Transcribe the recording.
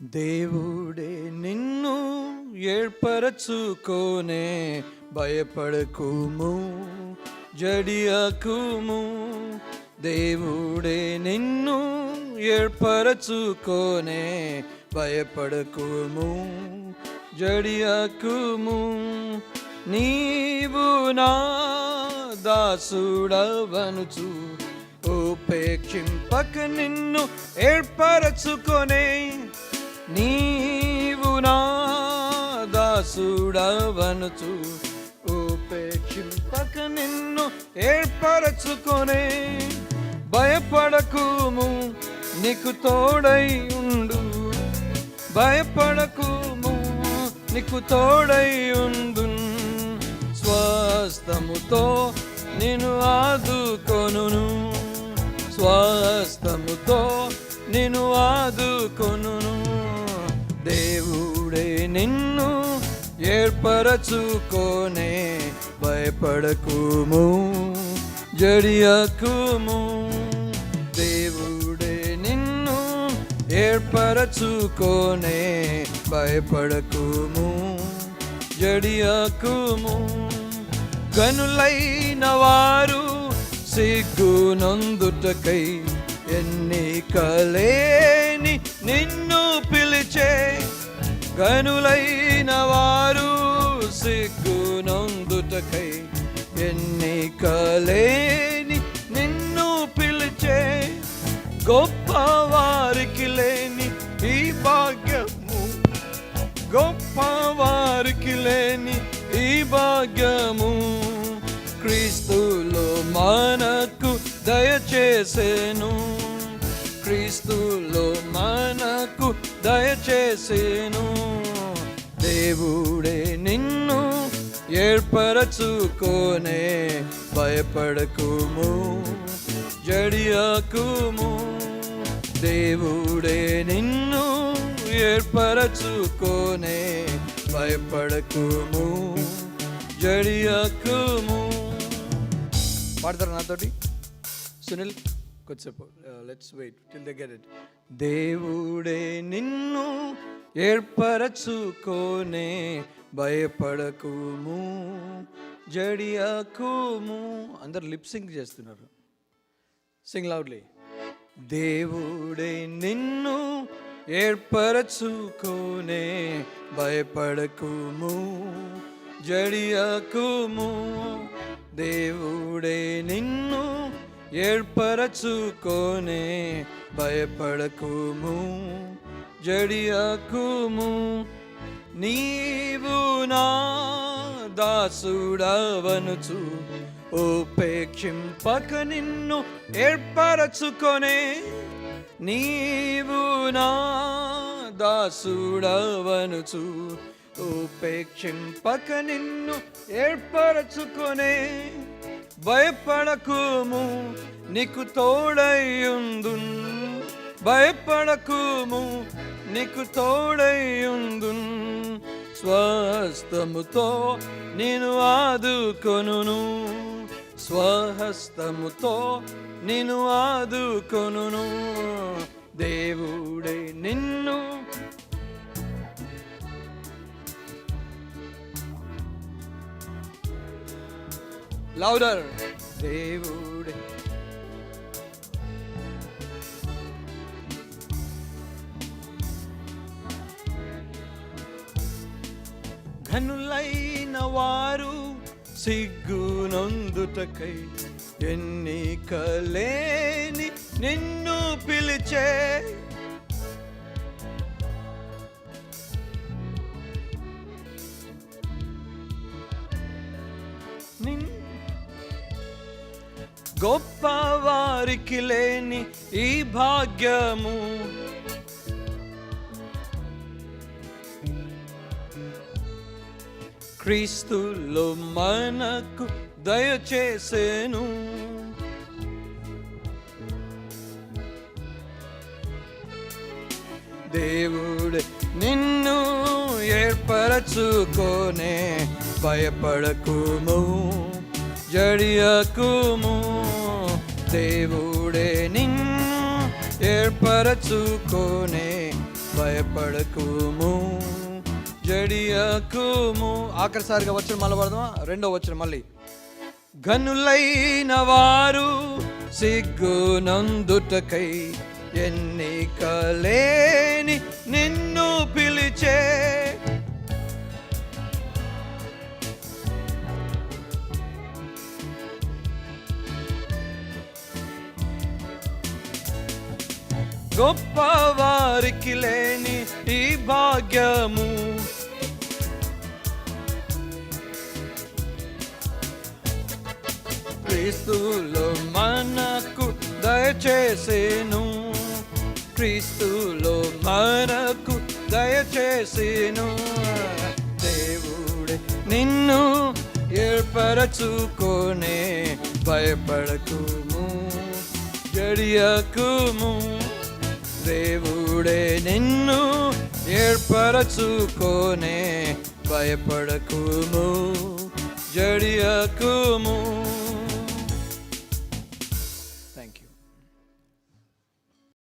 దేవుడే నిన్ను ఏర్పరచుకోనే, భయపడకుము, జడియకుము. దేవుడే నిన్ను ఏర్పరచుకోనే, భయపడకుము, జడియకుము. నీవు నా దాసుడవనుచు ఉపేక్షింపక నిన్ను ఏర్పరచుకొనే. నీవు నా దాసుడవనుచు ఉపేక్షింపక నిన్ను ఏర్పరచుకొనే. భయపడకుము, నీకు తోడై ఉండు. భయపడకుము, నీకు తోడై ఉండు. స్వస్థముతో నిన్ను ఆదుకొనును. స్వస్థముతో నిన్ను ఆదుకొనును. దేవుడే నిన్ను ఏర్పరచుకోనే, భయపడకుము, జడియకుము. దేవుడే నిన్ను ఏర్పరచుకోనే, భయపడకుము, జడియకుము. గనులైన వారు సిగ్గునొందుటకై ఎన్నికలేని నిన్ను పిలిచే. గనులైన వారు సిగ్గునొందుటకై ఎన్నికలేని నిన్ను పిలిచే. గొప్ప వారికి లేని ఈ భాగ్యము, గొప్ప వారికి లేని ఈ భాగ్యము, క్రీస్తులో మనకు దయచేసెను. క్రీస్తులో మనకు దయచేసెను. దేవుడే నిన్ను ఏర్పరచుకోనే, భయపడకుము, జడియకుము. దేవుడే నిన్ను ఏర్పరచుకోనే, భయపడకుము, జడియకుము. పాడతారు నాతోటి సునీల్ కొద్దిసేపు? Let's wait till they get it. దేవుడే నిన్ను ఏర్పరచుకోనే, భయపడకుము, జడియకుము. అందరు లిప్ సింక్ చేస్తున్నారు. Sing loudly. దేవుడే నిన్ను ఏర్పరచుకోనే, భయపడకుము, జడియకుము. దేవుడే నిన్ను ఏర్పరచుకోనే, భయపడకుము, జడియకుము. నీవు నా దాసుడవనుచు ఉపేక్షింపక నిన్ను ఏర్పరచుకొనే. నీవు నా దాసుడవనుచు ఉపేక్షింపక నిన్ను ఏర్పరచుకొనే. భయపడకుము, నీకు తోడైయుందు. భయపడకుము, నీకు తోడైయుందు. స్వహస్తముతో నిన్ను ఆదుకొనును. స్వహస్తముతో నిన్ను ఆదుకొనును. దేవుడే నిన్ను లౌడర్. దేవుడే ఘనులైన వారు సిగ్గునొందుటకై ఎన్నికలేని నిన్ను పిలిచే. గొప్ప వారికి లేని ఈ భాగ్యము, క్రీస్తులో మనకు దయచేసెను. దేవుడే నిన్ను ఏర్పరచుకోనే, భయపడకుము, జడియకుము. దేవుడే నిన్ను ఏర్పరచుకోనే, భయపడకుము జడియకుము. ఆఖరిసారిగా వచ్చిన మళ్ళీ పడదామా? రెండో వచ్చిన మళ్ళీ. ఘనులైన వారు సిగ్గునందుటకై ఎన్నికలేని నిన్ను పిలిచే. గొప్ప వారికి లేని ఈ భాగ్యము క్రీస్తులో మనకు దయచేసేను. క్రీస్తులో మనకు దయచేసేను. దేవుడే నిన్ను ఏర్పరచుకోనే భయపడకుము జడియకుము. దేవుడే నిన్ను ఏర్పరచుకోనే భయపడకుము జడియకుము.